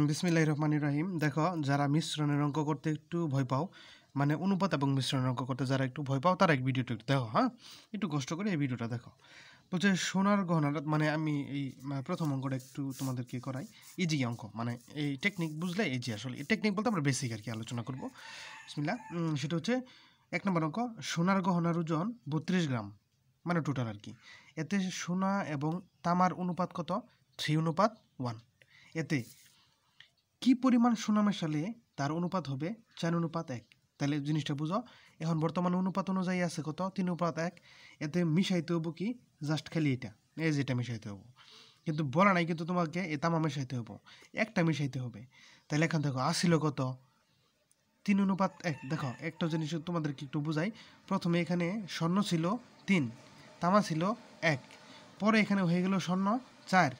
বিসমিল্লাহির রহমানির রহিম। দেখো, যারা মিশ্রণের অঙ্ক করতে একটু ভয় পাও, মানে অনুপাত এবং মিশ্রণের অঙ্ক করতে যারা একটু ভয় পাও, তারা এই ভিডিওটা একটু দেখো। হ্যাঁ, একটু কষ্ট করে এই ভিডিওটা দেখো। বলছে সোনার গহনার, মানে আমি এই প্রথম অঙ্কটা একটু তোমাদেরকে করাই। ইজি অঙ্ক, মানে এই টেকনিক বুঝলে ইজি। আসলে এই টেকনিক বলতে আমরা বেসিক আর কি আলোচনা করবো। বিসমিল্লাহ। সেটা হচ্ছে 1 নম্বর অঙ্ক। সোনার গহনার ওজন 32 গ্রাম, মানে টোটাল আর কি। এতে সোনা এবং তামার অনুপাত কত? 3:1। এতে কি পরিমাণ সোনা মেশালে তার অনুপাত হবে 4:1। তাহলে জিনিসটা বুঝো। এখন বর্তমানে অনুপাত অনুযায়ী আছে কত? 3:1। এতে মিশাইতে হবো কি? জাস্ট খালি এটা, এই যেটা মিশাইতে হবো, কিন্তু বলা নাই কিন্তু তোমাকে এ তামা মিশাইতে হবো, একটা মিশাইতে হবে। তাহলে এখান দেখো আসিল কত? 3:1। দেখো একটা জিনিস তোমাদেরকে একটু বুঝাই। প্রথমে এখানে স্বর্ণ ছিল 3, তামা ছিল 1, পরে এখানে হয়ে গেল স্বর্ণ 4,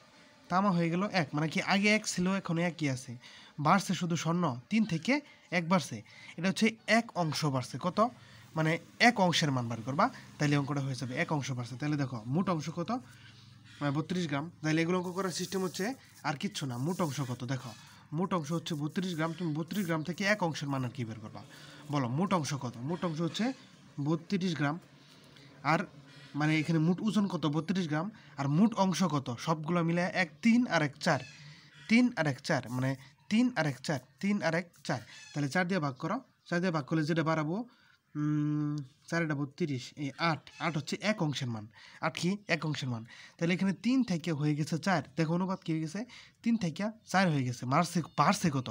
তামা হয়ে গেল 1। মানে কি আগে 1 ছিল, এখন 1ই আছে, বাড়ছে শুধু স্বর্ণ 3 থেকে 1 বাড়ছে। এটা হচ্ছে 1 অংশ বাড়ছে। কত? মানে 1 অংশের মান বার করবা, তাহলে অঙ্কটা হয়ে যাবে 1 অংশ বাড়ছে। তাহলে দেখো মোট অংশ কত? 32 গ্রাম। তাহলে এগুলো অঙ্ক করার সিস্টেম হচ্ছে আর কিচ্ছু না। মোট অংশ কত? দেখো মোট অংশ হচ্ছে 32 গ্রাম। তুমি 32 গ্রাম থেকে 1 অংশের মান আর কি বের করবা? বলো মোট অংশ কত? মোট অংশ হচ্ছে 32 গ্রাম। আর মানে এখানে মোট ওজন কত? 32 গ্রাম। আর মোট অংশ কত? সবগুলো মিলে 1 3 আর 1 4, 3 আর 1 4, মানে 3 আর 1 4, 3 আর 1 4। তাহলে 4 দিয়ে ভাগ করো। 4 দিয়ে ভাগ করলে যেটা বাড়াবো, 4 এটা 32, এই 8। 8 হচ্ছে 1 অংশের মান। 8 কি? 1 অংশের মান। তাহলে এখানে 3 থেকে হয়ে গেছে 4। দেখো অনুপাত কি হয়ে গেছে? 3 থেকে 4 হয়ে গেছে। বাড়ছে কত?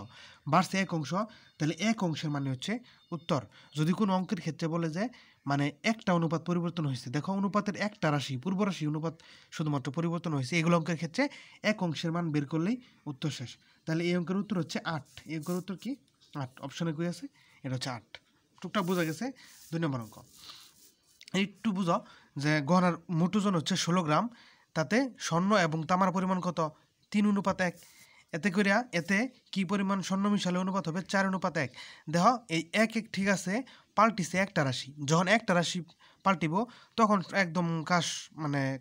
বাড়ছে 1 অংশ। তাহলে 1 অংশের মানে হচ্ছে উত্তর। যদি কোনো অঙ্কের ক্ষেত্রে বলে যে মানে একটা অনুপাত পরিবর্তন হয়েছে, দেখো অনুপাতের একটা রাশি, পূর্ব রাশি অনুপাত শুধুমাত্র পরিবর্তন হয়েছে, এগুলো অঙ্কের ক্ষেত্রে 1 অংশের মান বের করলেই উত্তর শেষ। তাহলে এই অঙ্কের উত্তর হচ্ছে 8। এই অঙ্কের উত্তর কি? 8। অপশনে কই আছে? এটা হচ্ছে 8। টুকটাক বোঝা গেছে। 2 নম্বর অঙ্ক একটু বুঝো, যে গহনার মোট ওজন হচ্ছে 16 গ্রাম। তাতে স্বর্ণ এবং তামার পরিমাণ কত? 3:1। এতে কি পরিমাণ স্বর্ণ মিশালে অনুপাত হবে? 4:1। দেখো এই 1 1 ঠিক আছে, পাল্টিছে একটা রাশি। যখন একটা রাশি পাল্টিব তখন একদম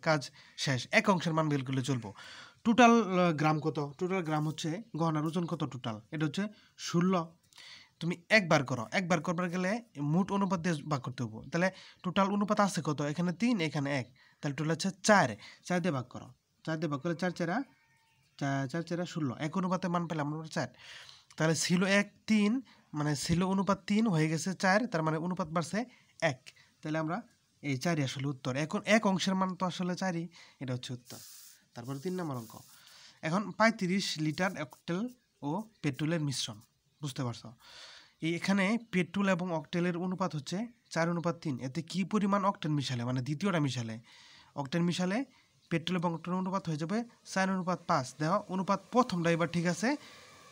কাজ শেষ। 1 অংশের মান বের করলে চলবো। টোটাল গ্রাম কত? টোটাল গ্রাম হচ্ছে গহনার ওজন কত টোটাল? এটা হচ্ছে 16। তুমি একবার করো, একবার করবার গেলে মোট অনুপাত দিয়ে ভাগ করতে হবো। তাহলে টোটাল অনুপাত আছে কত? এখানে 3, এখানে 1, তাহলে টোটাল হচ্ছে 4। 4 দিয়ে ভাগ করো। 4 দিয়ে ভাগ করলে 4 4 4 4 16। 1 অনুপাতে মান পেলাম আমরা 4। তাহলে ছিল 1 3, মানে ছিল অনুপাত 3 হয়ে গেছে 4, তার মানে অনুপাত বাড়ছে 1। তাহলে আমরা এই 4ই আসলে উত্তর। এখন 1 অংশের মান তো আসলে 4ই, এটা হচ্ছে উত্তর। তারপরে 3 নম্বর অঙ্ক। এখন 35 লিটার অক্টেল ও পেট্রোলের মিশ্রণ। বুঝতে পারছো? এখানে পেট্রোল এবং অক্টেলের অনুপাত হচ্ছে 4:3। এতে কি পরিমাণ অক্টেন মিশালে, মানে দ্বিতীয়টা মিশালে, অক্টেন মিশালে পেট্রোল এবং অক্টেলের অনুপাত হয়ে যাবে 4:5। দেখো অনুপাত প্রথমটা এবার ঠিক আছে,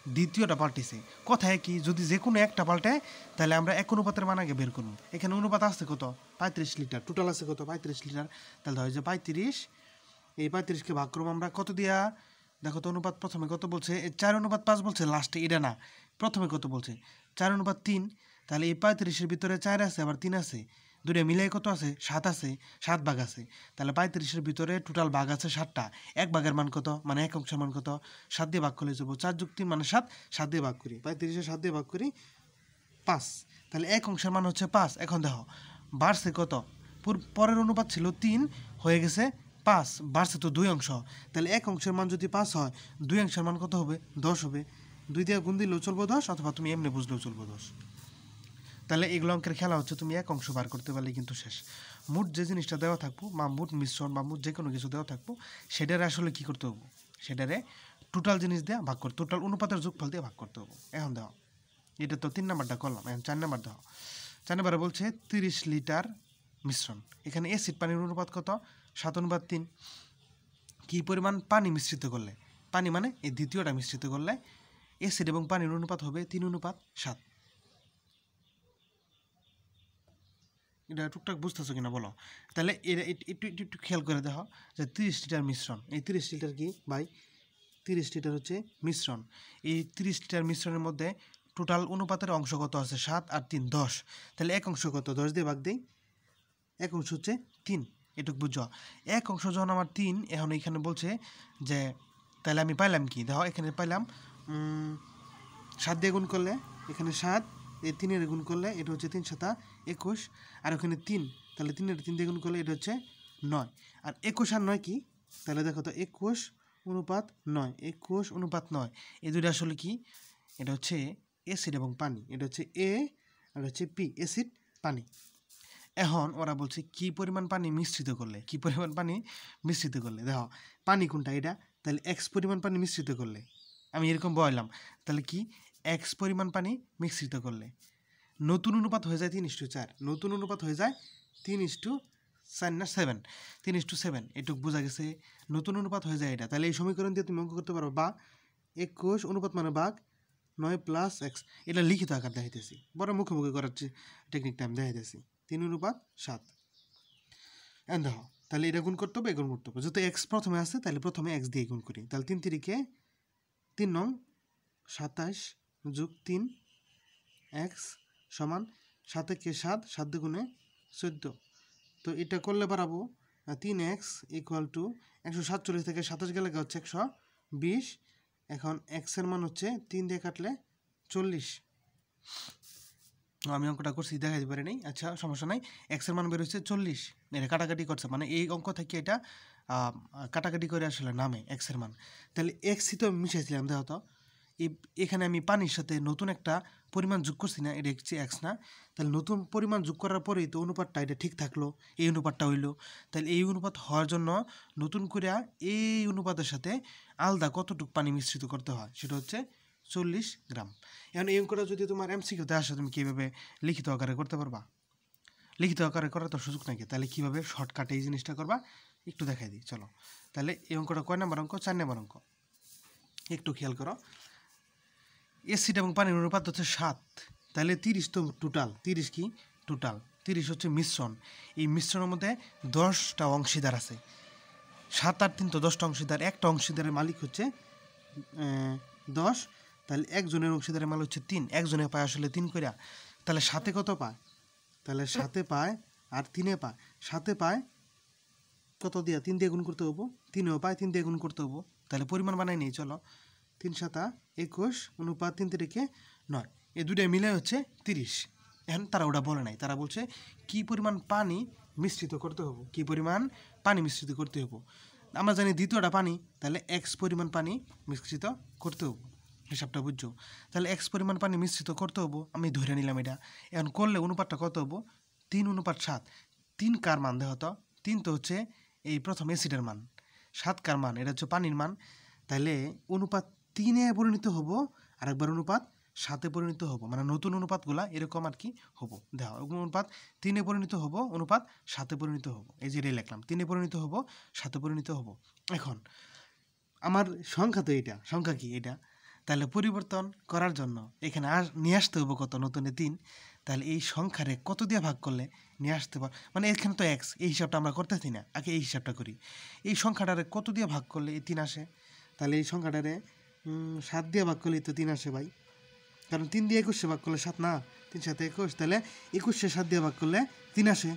দ্বিতীয়টা পাল্টিছে। কথায় কি, যদি যে কোনো একটা পাল্টায় তাহলে আমরা 1 অনুপাতের মান আগে বের করব। এখানে অনুপাত আছে কত? 35 লিটার। টোটাল আছে কত? 35 লিটার। তাহলে হয় যে 35, এই 35কে ভাগ করবো আমরা কত দিয়া? দেখো তো অনুপাত প্রথমে কত বলছে? 4:5 বলছে লাস্টে, এটা না, প্রথমে কত বলছে? 4:3। তাহলে এই 35-এর ভিতরে 4 আছে, আবার 3 আছে, দুটো মিলিয়ে কত আছে? 7 আছে, 7 ভাগ আছে। তাহলে 35-এর ভিতরে টোটাল ভাগ আছে 7টা। 1 ভাগের মান কত? মানে 1 অংশের মান কত? 7 দিয়ে ভাগ করলে যাবো। 4 + 3 মানে 7। 7 দিয়ে ভাগ করি, 35-এ 7 দিয়ে ভাগ করি 5। তাহলে 1 অংশের মান হচ্ছে 5। এখন দেখো বাড়ছে কত? পরের অনুপাত ছিল 3, হয়ে গেছে 5, বাড়ছে তো 2 অংশ। তাহলে 1 অংশের মান যদি 5 হয়, 2 অংশের মান কত হবে? 10 হবে। 2 দিয়ে গুণ দিলেও চলবো 10, অথবা তুমি এমনি বুঝলেও চলবো 10। তাহলে এগুলো অঙ্কের খেলা হচ্ছে, তুমি 1 অংশ বার করতে পারলে কিন্তু শেষ। মোট যে জিনিসটা দেওয়া থাকবো, বা মোট মিশ্রণ বা মোট যে কোনো কিছু দেওয়া থাকবো, সেটারে আসলে কী করতে হবো? সেটারে টোটাল জিনিস দিয়ে ভাগ করতে, টোটাল অনুপাতের যোগফল দিয়ে ভাগ করতে হবো। এখন দেখো, এটা তো 3 নাম্বারটা করলাম, এখন 4 নাম্বার দেখো। 4 নাম্বারে বলছে 30 লিটার মিশ্রণ। এখানে অ্যাসিড পানির অনুপাত কত? 7:3। কী পরিমাণ পানি মিশ্রিত করলে, পানি মানে এই দ্বিতীয়টা মিশ্রিত করলে অ্যাসিড এবং পানির অনুপাত হবে 3:7। এটা টুকটাক বুঝতেছো কিনা বলো? তাহলে এটা একটু একটু একটু খেয়াল করে দেখো, যে 30 লিটার মিশ্রণ, এই 30 লিটার কি ভাই? 30 লিটার হচ্ছে মিশ্রণ। এই 30 লিটার মিশ্রণের মধ্যে টোটাল অনুপাতের অংশ কত আছে? 7 আর 3 10। তাহলে 1 অংশ কত? 10 দিয়ে ভাগ দিই। 1 অংশ হচ্ছে 3। এটুকু বুঝো। 1 অংশ যখন আমার 3, এখন এখানে বলছে যে, তাহলে আমি পাইলাম কি? দেখো এখানে পাইলাম 7 দিয়ে গুণ করলে এখানে 7, এই 3 গুণ করলে এটা হচ্ছে 3 7 21, আর ওখানে 3, তাহলে 3 দিয়ে গুণ করলে এটা হচ্ছে 9। আর 21 আর 9 কি? তাহলে দেখো তো 21 অনুপাত 9, 21 অনুপাত 9, এই দুটো আসলে কি? এটা হচ্ছে অ্যাসিড এবং পানি। এটা হচ্ছে এ আর হচ্ছে পি, অ্যাসিড পানি। এখন ওরা বলছে কি পরিমাণ পানি মিশ্রিত করলে, কি পরিমাণ পানি মিশ্রিত করলে। দেখো পানি কোনটা এটা, তাহলে এক্স পরিমাণ পানি মিশ্রিত করলে, আমি এরকম বললাম, তাহলে কি এক্স পরিমাণ পানি মিশ্রিত করলে নতুন অনুপাত হয়ে যায় 3:4, নতুন অনুপাত হয়ে যায় 3:4 না 7, 3:7, এটুক বোঝা গেছে। নতুন অনুপাত হয়ে যায় এটা, তাহলে এই সমীকরণ দিয়ে তুমি অঙ্ক করতে পারো। বা 21 অনুপাত মানে ভাগ 9 প্লাস এক্স, এটা লিখিত আকার দেখাইতেছি, বড় মুখোমুখি করার টেকনিকটা আমি দেখাইতেছি। 3:7। এখন দেখো তাহলে এটা গুণ করতে হবে, গুণ করতে হবে। যেহেতু এক্স প্রথমে আছে তাহলে প্রথমে এক্স দিয়ে গুণ করি। তাহলে 3 3 3 নং 27 যোগ 3 এক্স সমান 7 কে 7, 7 দুগুণে 14। তো এটা করলে বাড়াবো 3x ইকুয়াল টু 147 থেকে 27 গেলে হচ্ছে 120। এখন এক্সের মান হচ্ছে 3 দিয়ে কাটলে 40। আমি অঙ্কটা করছি দেখাতে পারি নাই, আচ্ছা সমস্যা নাই। এক্সের মান বের হচ্ছে 40, এটা কাটাকাটি করছে, মানে এই অঙ্ক থেকে এটা কাটাকাটি করে আসলে নামে এক্সের মান। তাহলে এক্সই তো মিশাইছিলাম, দেখো তো এখানে আমি পানির সাথে নতুন একটা পরিমাণ যোগ করছি না, এটা হচ্ছে এক্স না। তাহলে নতুন পরিমাণ যোগ করার পরেই তো অনুপাতটা এটা ঠিক থাকলো, এই অনুপাতটা হইলো। তাহলে এই অনুপাত হওয়ার জন্য নতুন করে এই অনুপাতের সাথে আলাদা কতটুকু পানি মিশ্রিত করতে হয়, সেটা হচ্ছে 40 গ্রাম। এখন এই অঙ্কটা যদি তোমার এমসিকিউতে আসে তুমি কীভাবে লিখিত আকারে করতে পারবা? লিখিত আকারে করার তো সুযোগ নাকি, তাহলে কীভাবে শর্টকাটে এই জিনিসটা করবা একটু দেখাই দিই, চলো। তাহলে এই অঙ্কটা কয় নাম্বার অঙ্ক? 4 নাম্বার অঙ্ক। একটু খেয়াল করো, অ্যাসিড এবং পানির অনুপাত হচ্ছে 7, তাহলে 30 তো টোটাল, 30 কি টোটাল, 30 হচ্ছে মিশ্রণ। এই মিশ্রণের মধ্যে 10টা অংশীদার আছে, 7 আর 3 তো 10টা অংশীদার, একটা অংশীদারের মালিক হচ্ছে 10, তাহলে একজনের অংশীদারের মালিক হচ্ছে 3, একজনে পায় আসলে 3 কইরা, তাহলে 7-এ কত পায়? তাহলে 7-এ পায় আর 3-এ পায়, 7-এ পায় কত দিয়া? 3 দিয়ে গুণ করতে হবো, 3-এও পায় 3 দিয়ে গুণ করতে হবো। তাহলে পরিমাণ বানাই নেই, চলো। 3 7 21 অনুপাত 3 3 9, এই দুটাই মিলে হচ্ছে 30। এখন তারা ওটা বলে নাই, তারা বলছে কি পরিমাণ পানি মিশ্রিত করতে হবো, কি পরিমাণ পানি মিশ্রিত করতে হবো। আমরা জানি দ্বিতীয়টা পানি, তাহলে এক্স পরিমাণ পানি মিশ্রিত করতে হবো, হিসাবটা বুঝছো। তাহলে এক্স পরিমাণ পানি মিশ্রিত করতে হবো, আমি ধরে নিলাম এটা। এখন করলে অনুপাতটা কত হবো? 3:7। 3 কার মান দেখো তো, 3 তো হচ্ছে এই প্রথম অ্যাসিডের মান, 7 কার মান? এটা হচ্ছে পানির মান। তাহলে অনুপাত 3-এ পরিণত হবো, আরেকবার অনুপাত 7-এ পরিণত হবো, মানে নতুন অনুপাতগুলা এরকম আর কি হবো। দেখো অনুপাত 3-এ পরিণত হবো, অনুপাত 7-এ পরিণত হবো, এই যে লিখলাম 3-এ পরিণত হবো, 7-এ পরিণত হবো। এখন আমার সংখ্যা তো এটা, সংখ্যা কি এটা? তাহলে পরিবর্তন করার জন্য এখানে নিয়ে আসতে হবে কত? নতুনে 3। তাহলে এই সংখ্যারে কত দিয়ে ভাগ করলে নিয়ে আসতে পার, মানে এখানে তো এক্স, এই হিসাবটা আমরা করতেছি না, আগে এই হিসাবটা করি। এই সংখ্যাটারে কত দিয়ে ভাগ করলে এই 3 আসে? তাহলে এই সংখ্যাটারে 7 দিয়ে ভাগ করলেই তো 3 আসে ভাই, কারণ 3 দিয়ে 21 ভাগ করলে 7 না, 3 7 21, তাহলে 21 7 দিয়ে ভাগ করলে 3 আসে।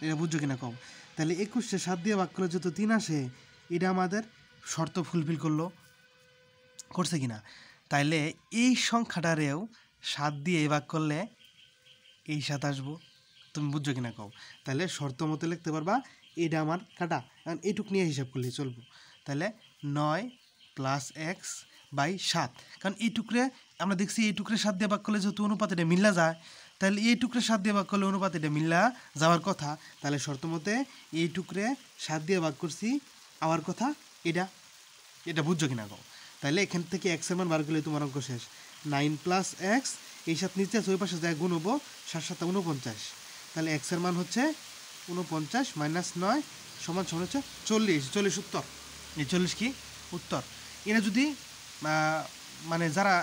এটা বুঝছো কিনা কম? তাহলে 21 7 দিয়ে ভাগ করলে যত 3 আসে, এটা আমাদের শর্ত ফুলফিল করছে কিনা। তাইলে এই সংখ্যাটারেও 7 দিয়ে ভাগ করলে এই 7 আসবো, তুমি বুঝছো কিনা কও? তাহলে শর্ত মতো লিখতে পারবা, এটা আমার কাটা, কারণ এইটুক নিয়ে হিসাব করলে চলবো। তাহলে 9 প্লাস এক্স বাই 7, কারণ এই টুকরে আমরা দেখছি এই টুকরে 7 দিয়ে ভাগ করলে যেহেতু অনুপাত এটা মিল্লা যায়, তাহলে এই টুকরে 7 দিয়ে ভাগ করলে অনুপাত এটা মিল্লা যাওয়ার কথা। তাহলে শর্ত মতে এই টুকরে 7 দিয়ে ভাগ করছি, আমার কথা এটা, এটা বুঝছো কিনা কও? তাহলে এখান থেকে এক্সের মান বার করলে তোমার অঙ্ক শেষ। 9 প্লাস এক্স, এই 7 নিচে আছে, ওই পাশে যায় গুণ হবো, 7 7 49। তাহলে এক্সের মান হচ্ছে 49 মাইনাস 9 সমান সমান হচ্ছে 40। 40 উত্তর, এই 40 কি উত্তর। এরা যদি মানে যারা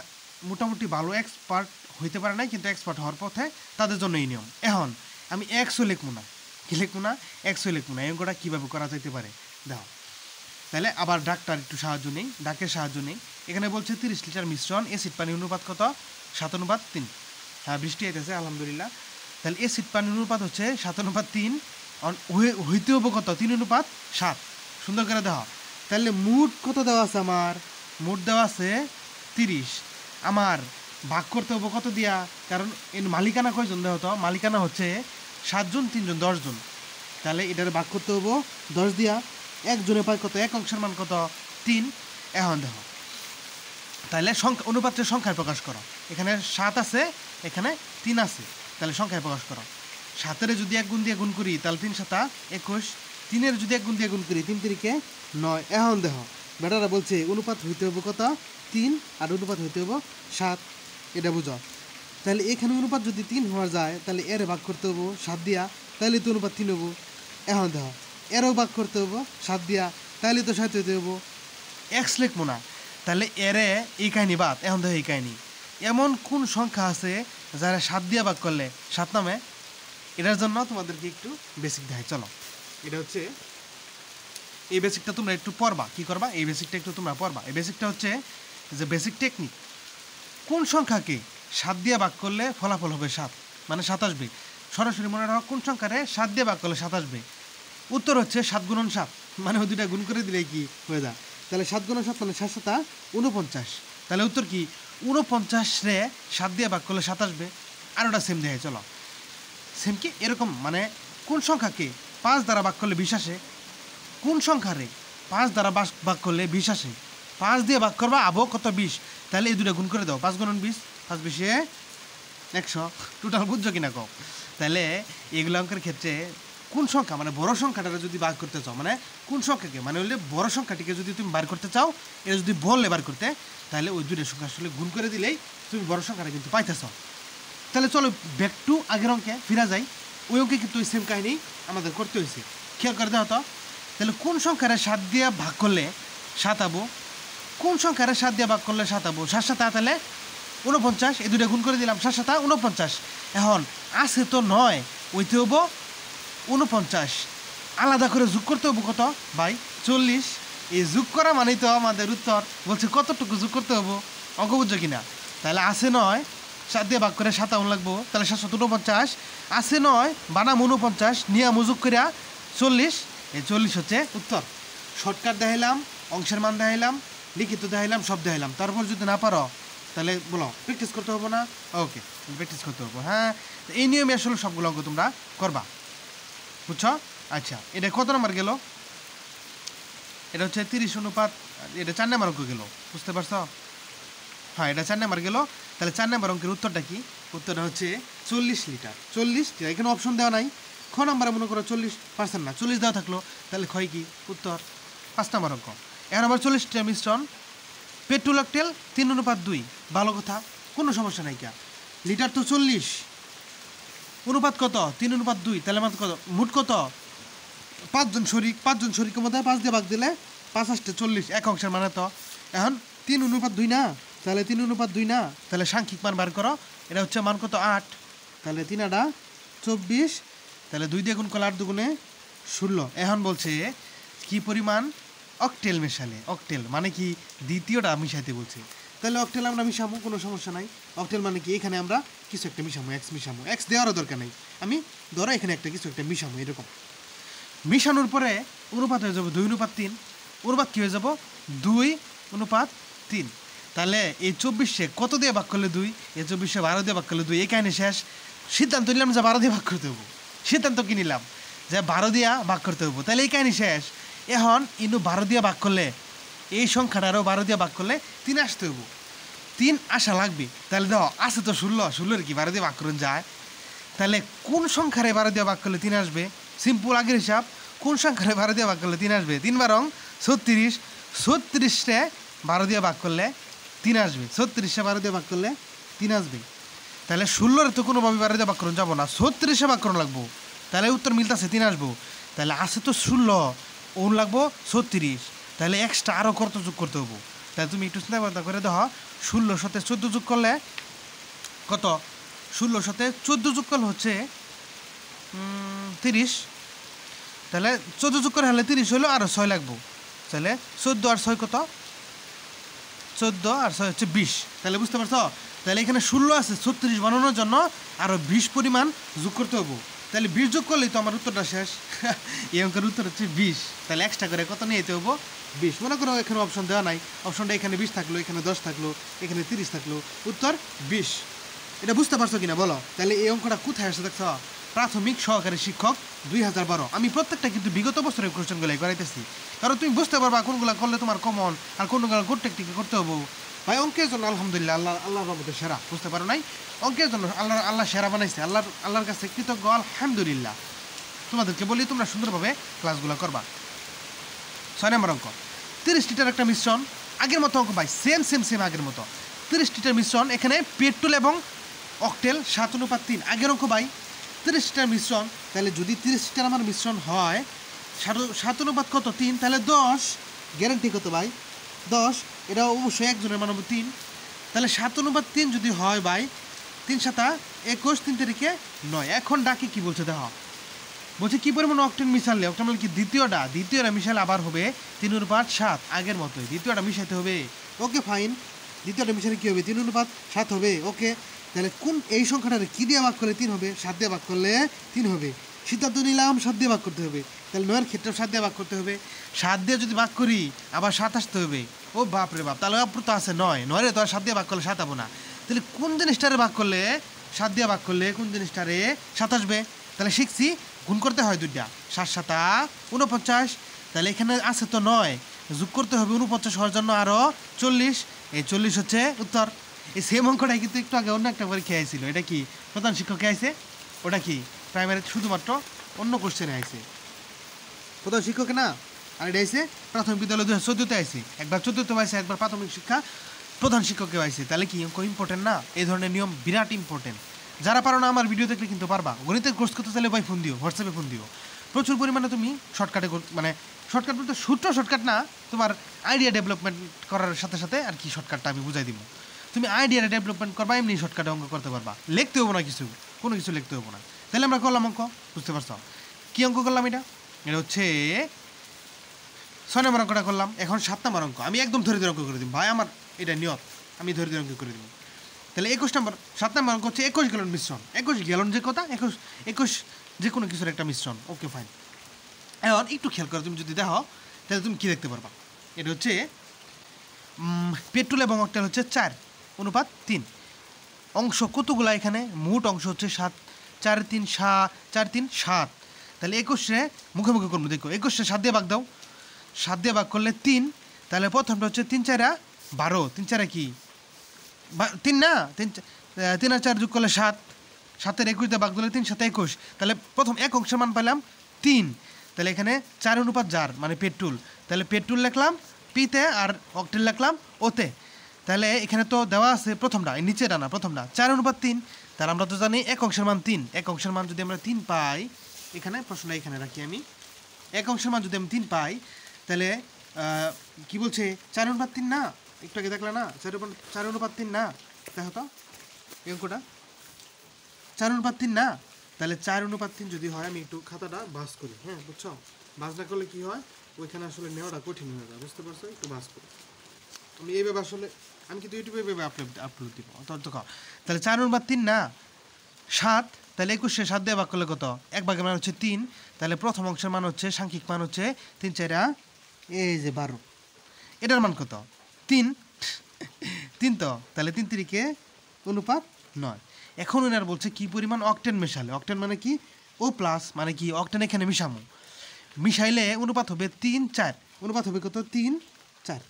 মোটামুটি ভালো এক্সপার্ট হইতে পারে না কিন্তু এক্সপার্ট হওয়ার পথে, তাদের জন্য এই নিয়ম। এখন আমি এক্সও লিখবো না, কি লিখবো না? এক্সও লিখবো না। এই অঙ্কটা কীভাবে করা যেতে পারে দেখো। তাহলে আবার ডাকটার একটু সাহায্য নেই, ডাকের সাহায্য নেই। এখানে বলছে 30 লিটার মিশ্রণ, অ্যাসিড পানির অনুপাত কত? 7:3। হ্যাঁ বৃষ্টি আইতেছে আলহামদুলিল্লাহ। তাহলে অ্যাসিড পানির অনুপাত হচ্ছে 7:3, হইতে হবো কত? 3:7। সুন্দর করে দেওয়া। তাহলে মোট কত দেওয়া আছে আমার? মোট দেওয়া আছে 30 আমার ভাগ করতে হবে কত দিয়া, কারণ এর মালিকানা কয়জন দেহ তো, মালিকানা হচ্ছে 7 জন 3 জন 10 জন, তাহলে এটার ভাগ করতে হবে 10 দিয়া, একজনে পায় কত, এক অংশের মান কত 3। এখন দেখো তাহলে সংখ্যা অনুপাতের সংখ্যায় প্রকাশ করো, এখানে 7 আছে এখানে 3 আছে, তাহলে সংখ্যায় প্রকাশ করো। 7-এর যদি 1 গুণ দিয়ে গুণ করি তাহলে 3 7 21, 3-এর যদি 1 গুণ দিয়ে গুণ করি 3 3-কে 9। এখন দেখো বেটারা বলছে অনুপাত হইতে হবে কত 3 আর অনুপাত হইতে হবে 7, এটা বুঝো। তাহলে এখানে অনুপাত যদি 3 হওয়া যায় তাহলে এর ভাগ করতে হবে 7 দিয়া, তাহলে তো অনুপাত 3 হবো। এখন দেখো এরও ভাগ করতে হবে 7 দিয়া, তাহলে তো 7 হইতে হবো। এক্স লিখবো না, তাহলে এরে এই কাহিনী বাদ। এখন দেখো এই কাহিনী, এমন কোন সংখ্যা আছে যারা 7 দিয়া ভাগ করলে 7 নামে? এটার জন্য তোমাদেরকে একটু বেসিক দেখাই, চলো। এটা হচ্ছে এই বেসিকটা তোমরা একটু পড়বা, কি করবা, এই বেসিকটা একটু তোমরা পড়বা। এই বেসিকটা হচ্ছে যে বেসিক টেকনিক, কোন সংখ্যাকে 7 দিয়ে ভাগ করলে ফলাফল হবে 7, মানে 7 আসবে। সরাসরি মনে রাখো কোন সংখ্যারে 7 দিয়ে ভাগ করলে 7 আসবে। উত্তর হচ্ছে 7 গুণন 7, মানে ওই দুইটা গুণ করে দিলে কি হয়ে যায়। তাহলে 7 গুণন 7 মানে 7 7 49। তাহলে উত্তর কি 49 রে 7 দিয়ে ভাগ করলে 7 আসবে। আর ওটা সেম দেখাই, চলো। সেম কি এরকম, মানে কোন সংখ্যাকে 5 দ্বারা ভাগ করলে 20 আসে, কোন সংখ্যারে 5 দ্বারা ভাগ করলে 20 আসে। 5 দিয়ে ভাগ করবা আবো কত 20, তাহলে এই দুটো গুণ করে দাও, 5 গুণন 20, 5 20 100, টোটাল বুঝছো কিনা কও। তাহলে এগুলো অঙ্কের ক্ষেত্রে কোন সংখ্যা, মানে বড় সংখ্যাটা যদি ভাগ করতে চাও, মানে কোন সংখ্যাকে, মানে হলে বড় সংখ্যাটিকে যদি তুমি বার করতে চাও, এটা যদি বললে বার করতে, তাহলে ওই দুটো সংখ্যা আসলে গুণ করে দিলেই তুমি বড় সংখ্যাটা কিন্তু পাইতেছ। তাহলে চলো ব্যাক টু আগের অঙ্কে ফিরা যাই। ওই অঙ্কে কিন্তু ওই সেম কাহিনী আমাদের করতে হয়েছে, খেয়াল করে দেওয়া তো। তাহলে কোন সংখ্যারে 7 দিয়ে ভাগ করলে 7 আবো, কোন সংখ্যারে 7 দিয়ে ভাগ করলে 7 আবো, 7 7 তাহলে 49, এই দুটো গুণ করে দিলাম, 7 7 49। এখন আছে তো 9, ওইতে হবো 49, আলাদা করে যোগ করতে হবো কত ভাই 40। এই যোগ করা মানেই তো আমাদের উত্তর। বলছে কতটুকু যোগ করতে হবো, অঙ্ক বুঝছো কিনা। তাহলে আছে 9, 7 দিয়ে ভাগ করে 57 লাগবো, তাহলে 749, আছে 9 বানাম 49 নিয়ে যোগ করিয়া 40, এই 40 হচ্ছে উত্তর। শর্টকাট দেখাইলাম, অংশের মান দেখাইলাম, লিখিত দেখাইলাম, সব দেখাইলাম। তারপর যদি না পারো তাহলে বলো প্র্যাকটিস করতে হবো না? ওকে, প্র্যাকটিস করতে হবো। হ্যাঁ, এই নিয়মে আসলে সবগুলো অঙ্ক তোমরা করবা, বুঝছো? আচ্ছা, এটা কত নম্বর গেল? এটা হচ্ছে 30 অনুপাত, এটা 4 নম্বর অঙ্ক গেল, বুঝতে পারছো? হ্যাঁ, এটা 4 নম্বর গেল। তাহলে 4 নম্বর অঙ্কের উত্তরটা কি? উত্তরটা হচ্ছে 40 লিটার। 40, এখানে অপশন দেওয়া নাই। খ নাম্বারে মনে করো 40% না, 40 দেওয়া থাকলো, তাহলে ক্ষয় কি উত্তর 5 নম্বর অঙ্ক। এখন আবার 40টা মিশ্রণ পেট্রোল অকটেল 3 অনুপাত 2, ভালো কথা, কোনো সমস্যা নাই। কা লিটার তো 40, অনুপাত কত 3 অনুপাত 2, তাহলে মাত্র কত, মোট কত 5 জন শরিক, 5 জন শরিকের মধ্যে 5 দিয়ে ভাগ দিলে 5 আসতে 40, এক অংশের মানে তো। এখন 3 অনুপাত 2 না, তাহলে 3 অনুপাত 2 না, তাহলে সাংখ্যিক মান বার করো। এটা হচ্ছে মান কত 8, তাহলে 3 8 24, তাহলে 2 দিয়ে গুণ করলে 8 দুগুণে 16। এখন বলছে কি পরিমাণ অকটেল মেশালে, অকটেল মানে কি দ্বিতীয়টা মিশাইতে বলছে। তাহলে অকটেল আমরা মিশামো, কোনো সমস্যা নাই। অকটেল মানে কি, এখানে আমরা কিছু একটা মিশামো, এক্স মিশামো, এক্স দেওয়ারও দরকার নেই, আমি ধরো এখানে একটা কিছু একটা মিশামো। এরকম মিশানোর পরে অনুপাত হয়ে যাবো 2 অনুপাত 3, অনুপাত কী হয়ে যাব 2 অনুপাত 3। তাহলে এই 24 কত দিয়ে ভাগ করলে 2, এই 24 12 দিয়ে ভাগ করলে 2, এই কাহিনী শেষ। সিদ্ধান্ত নিলাম যে 12 দিয়ে ভাগ করতে হবো, সিদ্ধান্ত কি নিলাম যে 12 দিয়া ভাগ করতে হবো, তাহলে এই কাহিনী শেষ। এখন ইনু 12 দিয়ে ভাগ করলে, এই সংখ্যাটারও 12 দিয়ে ভাগ করলে 3 আসতে হবো, 3 আসা লাগবে। তাহলে দেখো আছে তো 16, 16 কি 12 দিয়ে ভাগ করুন যায়। তাহলে কোন সংখ্যারে 12 দিয়ে ভাগ করলে 3 আসবে? সিম্পল আগের হিসাব, কোন সংখ্যারে 12 দিয়ে ভাগ করলে 3 আসবে? 3 বারং 36, 36-রে 12 দিয়ে ভাগ করলে 3 আসবে, 36-এ 12 দিয়ে ভাগ করলে 3 আসবে। তাহলে 16-রে তো কোনোভাবে 12 দিয়ে ভাগ করুন যাবো না, 36-এ ভাগ করুন লাগবো, তাহলে উত্তর মিলতেছে 3 আসবো। তাহলে আছে তো 16, ওন লাগবো 36, তাহলে এক্সট্রা আরও কত যোগ করতে হবো? তাহলে তুমি একটু চিন্তা করে দেখো, 16 সাথে 14 যোগ করলে কত, 16 সাথে 14 যোগ করলে হচ্ছে 30, তাহলে 14 যোগ করে হলে 30 হলো, আরও 6 লাগবো। তাহলে 14 আর 6 কত, 14 আর 6 হচ্ছে 20। তাহলে বুঝতে পারছো? তাহলে এখানে 16 আছে, 36 বানানোর জন্য আরও 20 পরিমাণ যোগ করতে হবো। তাহলে 20 যোগ করলেই তো আমার উত্তরটা শেষ। এই অঙ্কের উত্তর হচ্ছে 20। তাহলে এক্সট্রা করে কত নিয়ে যেতে হবো? 20। মনে করো এখানে অপশন দেওয়া নাই, অপশনটা এখানে 20 থাকলো, এখানে 10 থাকলো, এখানে 30 থাকলো, উত্তর 20। এটা বুঝতে পারছো কিনা বলো? তাহলে এই অঙ্কটা কোথায় আসে দেখছো? প্রাথমিক সহকারী শিক্ষক 2012। আমি প্রত্যেকটা কিন্তু বিগত বছরের কোশ্চেনগুলাই করাইতেছি, কারণ তুমি বুঝতে পারবা কোনগুলো করলে তোমার কমন আর কোনগুলো কোড টেকনিকে করতে হবো। ভাই অঙ্কের জন্য আলহামদুলিল্লাহ আল্লাহর রহমতে সেরা, বুঝতে পারো নাই? অঙ্কের জন্য আল্লাহ সেরা বানাইছে, আল্লাহর কাছে কৃতজ্ঞ আলহামদুলিল্লাহ। তোমাদেরকে বলি তোমরা সুন্দরভাবে ক্লাসগুলো করবা। 6 নম্বর অঙ্ক, 30 লিটার একটা মিশ্রণ, আগের মতো অঙ্ক ভাই, সেম আগের মতো। 30 লিটার মিশ্রণ, এখানে পেট্রোল এবং অকটেল 7:3, আগের অঙ্ক ভাই। 30 লিটার মিশ্রণ, তাহলে যদি 30 লিটার আমার মিশ্রণ হয় 7 কত 3, তাহলে 10, গ্যারান্টি কত ভাই? 10। এটা অবশ্যই একজনের মান 3, তাহলে 7/3 যদি হয় ভাই, 3 7 21, 3 তারিখে 9। এখন ডাকি কি বলছে দেখো, বলছে কি পরিমাণ অক্টেন মিশালে, অক্টেন মানে কি দ্বিতীয়টা মিশালে আবার হবে 3/7, আগের মতোই দ্বিতীয়টা মিশাইতে হবে। ওকে ফাইন, দ্বিতীয়টা মিশালে কী হবে? 3/7 হবে। ওকে, তাহলে কোন এই সংখ্যাটারে কী দিয়ে ভাগ করলে 3 হবে? 7 দিয়ে ভাগ করলে 3 হবে। সিদ্ধান্ত নিলাম 7 দিয়ে ভাগ করতে হবে, তাহলে 9-এর ক্ষেত্রেও 7 দিয়ে ভাগ করতে হবে। 7 দিয়ে যদি ভাগ করি আবার 7 আসতে হবে। ও বাপ রে বাপ, তাহলে অপ্রত আছে 9 তো আর 7 দিয়ে ভাগ করলে 7 পাবো না। তাহলে কোন জিনিসটারে ভাগ করলে 7 দিয়ে ভাগ করলে কোন জিনিসটারে 7 আসবে? তাহলে শিখছি গুণ করতে হয় 2টা, 7 7 49। তাহলে এখানে আছে তো 9, যোগ করতে হবে 49 হওয়ার জন্য আরও 40, এই 40 হচ্ছে উত্তর। এই সেম অঙ্কটাই কিন্তু একটু আগে অন্য একটা পরীক্ষায় আইছিল। এটা কি প্রধান শিক্ষকে আইছে? ওটা কি প্রাইমারি শুধুমাত্র অন্য কোশ্চেনে আইছে, প্রধান শিক্ষকে না। আর এটা আইছে প্রাথমিক বিদ্যালয় 2014-তে আইছে, একবার 14-তে আইছে, একবার প্রাথমিক শিক্ষা প্রধান শিক্ষকে আইছে। তাহলে কি অঙ্ক ইম্পর্টেন্ট না? এই ধরনের নিয়ম বিরাট ইম্পর্টেন্ট। যারা পারো না আমার ভিডিও দেখলে কিন্তু পারবা। গণিতের কোর্স করতে চাইলে ভাই ফোন দিও, হোয়াটসঅ্যাপে ফোন দিও। প্রচুর পরিমাণে তুমি শর্টকাটে, মানে শর্টকাট বলতে সূত্র শর্টকাট না, তোমার আইডিয়া ডেভেলপমেন্ট করার সাথে সাথে আর কি শর্টকাটটা আমি বুঝাই দিব। তুমি আইডিয়াটা ডেভেলপমেন্ট করবা, এমনি শর্টকাটে অঙ্ক করতে পারবা। লিখতে হবো না কিছু, কোনো কিছু লিখতে হবো না। তাহলে আমরা করলাম অঙ্ক, বুঝতে পারছো কী অঙ্ক করলাম? এটা হচ্ছে 6 নম্বর অঙ্কটা করলাম। এখন 7 নম্বর অঙ্ক আমি একদম ধরে অঙ্ক করে দিব ভাই, আমার এটা নিয়ত, আমি ধরে অঙ্ক করে দিব। তাহলে 7 নম্বর অঙ্ক হচ্ছে 21 গ্যালন মিশ্রণ। 21 গ্যালন যে কথা, 21 যে কোনো কিছুর একটা মিশ্রণ। Okay fine. এখন একটু খেয়াল করো, তুমি যদি দেখো তাহলে তুমি কী দেখতে পারবা। এটা হচ্ছে পেট্রোল এবং অকটেল হচ্ছে 4:3। অংশ কতগুলো এখানে? মোট অংশ হচ্ছে 7, 4 3 7। তাহলে 21 মুখে করবো, দেখো 21 7 দিয়ে ভাগ দাও, 7 দিয়ে ভাগ করলে 3, তাহলে প্রথমটা হচ্ছে 3 4 12, 3 4 কি 3 না, 3 আর 4 যোগ করলে 7, 7-এর 21 দিয়ে ভাগ দিলে 3 7 21। তাহলে প্রথম এক অংশের মান পেলাম 3, তাহলে এখানে 4:4 মানে পেট্রোল, তাহলে পেট্রোল লিখলাম পিতে আর অকটেল লিখলাম ওতে। তাহলে এখানে তো দেওয়া আছে প্রথমটা, এই নিচেটা না, প্রথমটা 4:3। তাহলে আমরা তো জানি এক অংশের মান 3, এক অংশের মান যদি আমরা 3 পাই, এখানে প্রশ্নটা এখানে রাখি আমি, এক অংশের মান যদি আমি 3 পাই, তাহলে কি বলছে 4:3 না, একটু আগে দেখলা না 4:3 না, দেখো তো এই অঙ্কটা 4:3 না। তাহলে 4:3 যদি হয়, আমি একটু খাতাটা বাস করি, হ্যাঁ বুঝছো? বাস না করলে কী হয়, ওইখানে আসলে নেওয়াটা কঠিন হয়ে যায়, বুঝতে পারছো? একটু বাস করি আমি এইভাবে, আসলে আমি কিন্তু ইউটিউবে এইভাবে আপলোড দিব। তাহলে 4:3 না 7, তাহলে 21 7 দিয়ে ভাগ করলে কত? এক ভাগের মান হচ্ছে 3, তাহলে প্রথম অংশের মান হচ্ছে, সাংখ্যিক মান হচ্ছে 3 4 এই যে 12, এটার মান কত? 3 তো, তাহলে 3 3-কে 9। এখন ওনার বলছে কি পরিমাণ অকটেন মেশালে, অকটেন মানে কি ও প্লাস, মানে কি অকটেন এখানে মিশাইলে অনুপাত হবে 3 4, অনুপাত হবে কত? 3 4।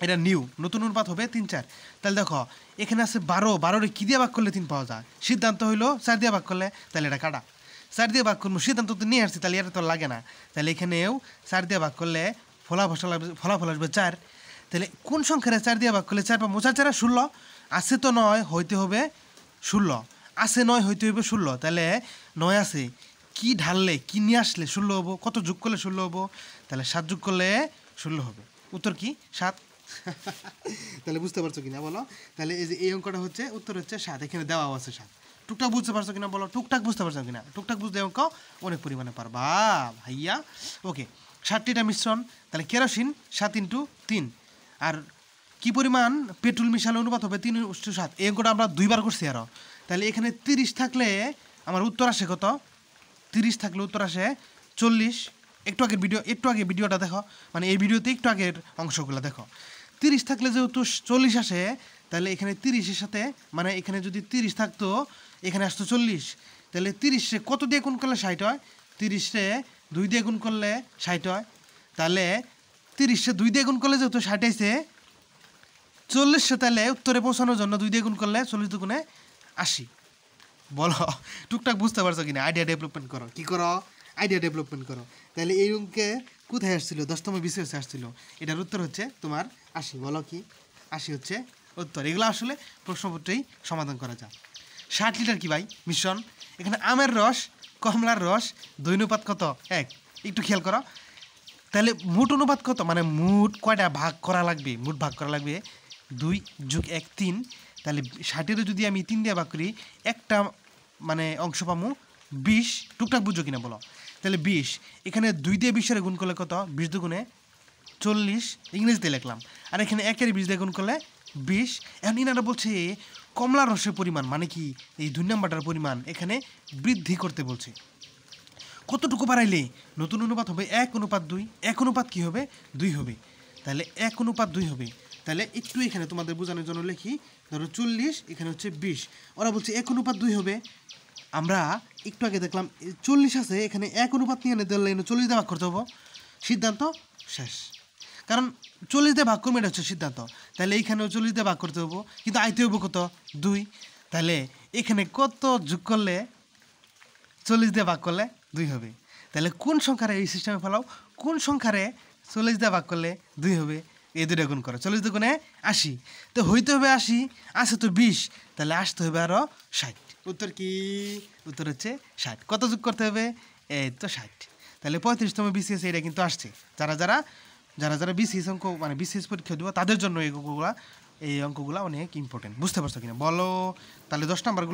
এটা নতুন অনুপাত হবে 3 4। তাহলে দেখো এখানে আছে 12 কী দিয়ে ভাগ করলে 3 পাওয়া যায়? সিদ্ধান্ত হইলো 4 দিয়ে ভাগ করলে, তাহলে এটা কাটা। 4 দিয়ে ভাগ করবো, সিদ্ধান্ত তো নিয়ে আসছি, তাহলে এটা তো লাগে না। তাহলে এখানেও 4 দিয়ে ভাগ করলে ফলাফল আসবে 4। তাহলে কোন সংখ্যারে 4 দিয়ে ভাগ করলে 4 পাবো? 4 4 16, আছে তো 9, হইতে হবে 16, আছে 9, হইতে হবে 16। তাহলে 9 আছে, কি ঢাললে কি নিয়ে আসলে 16 হবো? কত যোগ করলে 16 হবো? তাহলে 7 যোগ করলে 16 হবে। উত্তর কি? 7। তাহলে বুঝতে পারছো কিনা বলো? তাহলে এই যে এই অঙ্কটা হচ্ছে উত্তর হচ্ছে 7, এখানে দেওয়াও আছে 7। টুকটাক বুঝতে পারছো কিনা বলো? টুকটাক বুঝতে পারছো কিনা? টুকটাক বুঝতে অঙ্ক অনেক পরিমাণে পারবা ভাইয়া। ওকে, 7টা মিশ্রণ, তাহলে কেরোসিন 7 × 3, আর কি পরিমাণ পেট্রোল মিশালে অনুপাত হবে 3:7। এই অঙ্কটা আমরা 2বার করছি আরও। তাহলে এখানে 30 থাকলে আমার উত্তর আসে কত? 30 থাকলে উত্তর আসে 40। একটু আগে ভিডিওটা দেখো, মানে এই ভিডিওতে একটু আগের অংশগুলো দেখো। 30 থাকলে যেহেতু 40 আসে, তাহলে এখানে 30-এর সাথে, মানে এখানে যদি 30 থাকতো, এখানে আসতো 40, তাহলে 30-এ কত দিয়ে গুণ করলে 60 হয়? 30-এ 2 দিয়ে গুণ করলে 60 হয়। তাহলে 30-এ 2 দিয়ে গুণ করলে যেহেতু 60 আইছে, 40-এ তাহলে উত্তরে পৌঁছানোর জন্য 2 দিয়ে গুণ করলে 40 দুগুণে 80। বলো টুকটাক বুঝতে পারছো কিনা? আইডিয়া ডেভেলপমেন্ট করো। কি করো? আইডিয়া ডেভেলপমেন্ট করো। তাহলে এই অঙ্কে কোথায় আসছিল? 10তম বিসিএসে আসছিল। এটার উত্তর হচ্ছে তোমার 80। বলো কি? 80 হচ্ছে উত্তর। এগুলো আসলে প্রশ্নপত্রেই সমাধান করা যায়। 60 লিটার কি ভাই মিশ্রণ? এখানে আমের রস, কমলার রস, 2 অনুপাত কত? 1। একটু খেয়াল করো। তাহলে মোট অনুপাত কত? মানে মোট কয়টা ভাগ করা লাগবে? মোট ভাগ করা লাগবে 2 + 1 3। তাহলে 60-এরও যদি আমি 3 দিয়ে ভাগ করি, একটা মানে অংশ পামু 20। টুকটাক বুঝো কিনা বলো? তাহলে 20, এখানে 2 দিয়ে 20-এর গুণ করলে কত? 20 দুগুণে 40, ইংরেজিতে লিখলাম। আর এখানে 1-এর 20 দিয়ে গুণ করলে 20। এখন ইনারা বলছে কমলা রসের পরিমাণ, মানে কি এই 2 নাম্বারটার পরিমাণ এখানে বৃদ্ধি করতে বলছে। কতটুকু বাড়াইলে নতুন অনুপাত হবে 1:2। 1 কি হবে? 2 হবে। তাহলে 1:2 হবে। তাহলে একটু এখানে তোমাদের বোঝানোর জন্য লিখি, ধরো 40, এখানে হচ্ছে 20। ওরা বলছে 1:2 হবে। আমরা একটু আগে দেখলাম 40 আছে, এখানে 1 নিয়ে এনে দিলে 40 দিয়ে ভাগ করতে হবো। সিদ্ধান্ত শেষ। কারণ 40 দিয়ে ভাগ করবে, এটা হচ্ছে সিদ্ধান্ত। তাহলে এইখানেও 40 দিয়ে ভাগ করতে হবো, কিন্তু আইতে হবো কত? 2। তাহলে এখানে কত যোগ করলে 40 দিয়ে ভাগ করলে 2 হবে। তাহলে কোন সংখ্যারে এই সিস্টেমে ফেলাও? কোন সংখ্যারে 40 দিয়ে ভাগ করলে 2 হবে? এই দুটো গুণ করো। 40 দুগুণে 80। তো হইতে হবে 80, আছে তো 20, তাহলে আসতে হবে আরও 60। উত্তর কি? উত্তর হচ্ছে 60। কত যোগ করতে হবে? এই তো 60। তাহলে 35তম বিসিএস এটা কিন্তু আসছে। যারা বিসিএস অঙ্ক, মানে বিসিএস পরীক্ষা দেবো, তাদের জন্য এই অঙ্কগুলো অনেক ইম্পর্টেন্ট। বুঝতে পারছো কিনা বলো? তাহলে 10 নাম্বার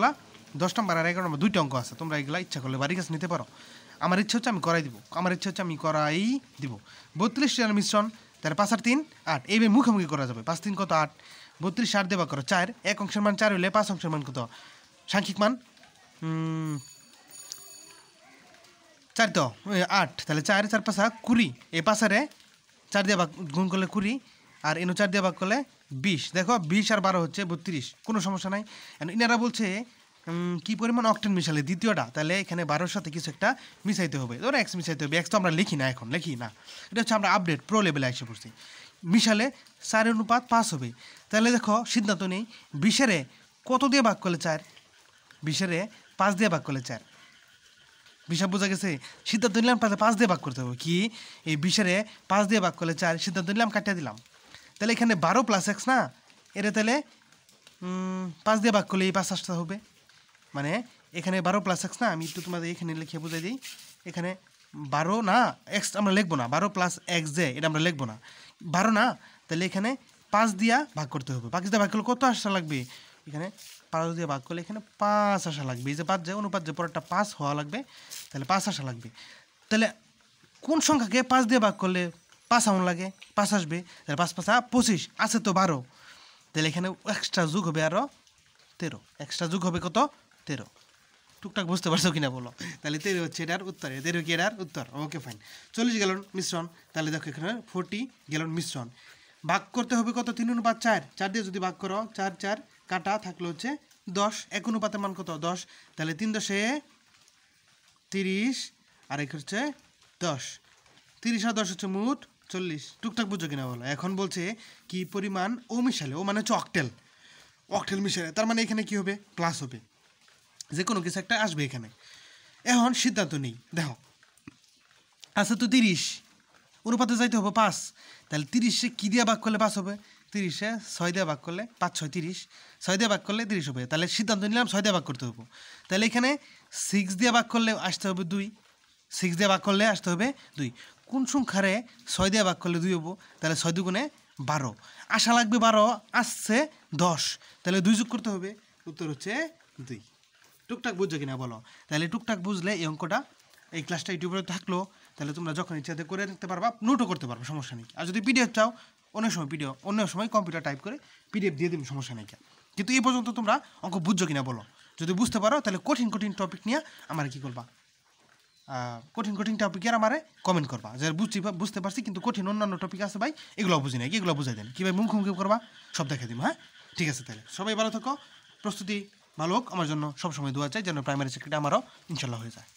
আর 11 নাম্বার 2টা অঙ্ক আছে। তোমরা এগুলো ইচ্ছা করলে বাড়ির কাছে নিতে পারো। আমার ইচ্ছা হচ্ছে আমি করাই দিব। 32 টার মিশ্রণ, তাহলে 5 আর 3 8। এইভাবে মুখোমুখি করা যাবে। 5 3 কত? 8। 32 8 দিয়ে ভাগ করো 4। 1 অংশের মান 4 হলে 5 অংশের মান কত? সাংখ্যিক মান 4 তো 8। তাহলে 4 4 5 20। এই 5-এ 4 দিয়ে ভাগ গুণ করলে 20, আর 4 দিয়ে ভাগ করলে 20। দেখো 20 আর 12 হচ্ছে 32। কোনো সমস্যা নাই। ইনারা বলছে কি পরিমাণ অক্টেন মিশালে দ্বিতীয়টা, তাহলে এখানে 12-এর সাথে কিছু একটা মিশাইতে হবে। ধরো এক্স মিশাইতে হবে। এক্স তো আমরা লিখি না, এটা হচ্ছে আমরা আপডেট প্রো লেভেলে এসে পড়ছি। মিশালে 4:5 হবে। তাহলে দেখো সিদ্ধান্ত নেই, 20-এর কত দিয়ে ভাগ করলে 4? 20-এর 5 দিয়ে ভাগ করলে 4। হিসাব বোঝা গেছে? সিদ্ধান্ত নিলাম 5 দিয়ে ভাগ করতে হবে। কি এই 20-এর 5 দিয়ে ভাগ করলে 4, সিদ্ধান্ত নিলাম কাটিয়ে দিলাম। তাহলে এখানে 12 + x না, এটা তাহলে 5 দিয়ে ভাগ করলে এই 5 আসতে হবে। মানে এখানে 12 + x না, আমি একটু তোমাদের এখানে লিখে বুঝাই দিই। এখানে 12 না, এক্স আমরা লিখবো না, 12 + x যে এটা আমরা লিখবো না, 12 না। তাহলে এখানে 5 দিয়া ভাগ করতে হবে। 5 দিয়ে ভাগ করলে কত আসা লাগবে? এখানে 5 দিয়ে ভাগ করলে এখানে 5 আসা লাগবে। এই যে 5 যে অনুপাত যে পরেরটা 5 হওয়া লাগবে, তাহলে 5 আসা লাগবে। তাহলে কোন সংখ্যাকে 5 দিয়ে ভাগ করলে 5 এমন লাগে? 5 আসবে। তাহলে 5 5 25, আছে তো 12। তাহলে এখানে এক্সট্রা যোগ হবে আরও 13। এক্সট্রা যোগ হবে কত? 13। টুকটাক বুঝতে পারছো কিনা বলো? তাহলে 13 হচ্ছে এটার উত্তর। 13 কি এটার উত্তর? Okay fine. 40 গ্যালন মিশ্রণ, তাহলে দেখো এখানে 40 গ্যালন মিশ্রণ। ভাগ করতে হবে কত? 3:4। 4 দিয়ে যদি ভাগ করো, 4 4 কাটা থাকলে হচ্ছে 10। 1 অনুপাতের মান কত? 10। তাহলে 3 10 30, আর এক হচ্ছে 10। 30 আর 10 হচ্ছে মোট 40। টুকটাক বুঝো কিনা বলো? এখন বলছে কি পরিমাণ ও মিশালে, ও মানে হচ্ছে অক্টেল মিশালে, তার মানে এখানে কি হবে? প্লাস হবে। যে কোনো কিছু একটা আসবে এখানে। এখন সিদ্ধান্ত নেই। দেখো আচ্ছা তো 30, অনুপাতে যাইতে হবে 5। তাহলে 30-এ কী দিয়ে ভাগ করলে 5 হবে? 30-এ 6 দিয়ে ভাগ করলে 5 6 30। 6 দিয়ে ভাগ করলে 30 হবে। তাহলে সিদ্ধান্ত নিলাম 6 দিয়ে ভাগ করতে হবে। তাহলে এখানে 6 দিয়ে ভাগ করলে আসতে হবে 2। 6 দিয়ে ভাগ করলে আসতে হবে 2। কোন সংখ্যারে 6 দিয়ে ভাগ করলে 2 হবো? তাহলে 6 2 12। আশা লাগবে 12, আসছে 10। তাহলে 2 যোগ করতে হবে। উত্তর হচ্ছে 2। টুকটাক বুঝছো কিনা বলো? তাহলে টুকটাক বুঝলে এই অঙ্কটা, এই ক্লাসটা ইউটিউবে থাকলো, তাহলে তোমরা যখন ইচ্ছাতে করে নিতে পারবা, নোটও করতে পারবা, সমস্যা নেই। আর যদি পিডিএফ চাও, অন্য সময় কম্পিউটার টাইপ করে পিডিএফ দিয়ে দিবি, সমস্যা নেই। কিন্তু এই পর্যন্ত তোমরা অঙ্ক বুঝছো কিনা বলো? যদি বুঝতে পারো, তাহলে কঠিন টপিক নিয়ে আমার কি করবা? কঠিন কঠিন টপিকের আমারে কমেন্ট করবা যে বুঝতে পারছি কিন্তু কঠিন অন্যান্য টপিক আছে ভাই এগুলো বুঝি না এগুলো বুঝাই দেন কীভাবে মুখোমুখি করবা সব দেখাই দিব হ্যাঁ ঠিক আছে তাহলে সবাই ভালো থাকো প্রস্তুতি ভালো হোক আমার জন্য সবসময় দোয়া চাই যেন প্রাইমারি চাকরিটা আমারও ইনশাল্লাহ হয়ে যায়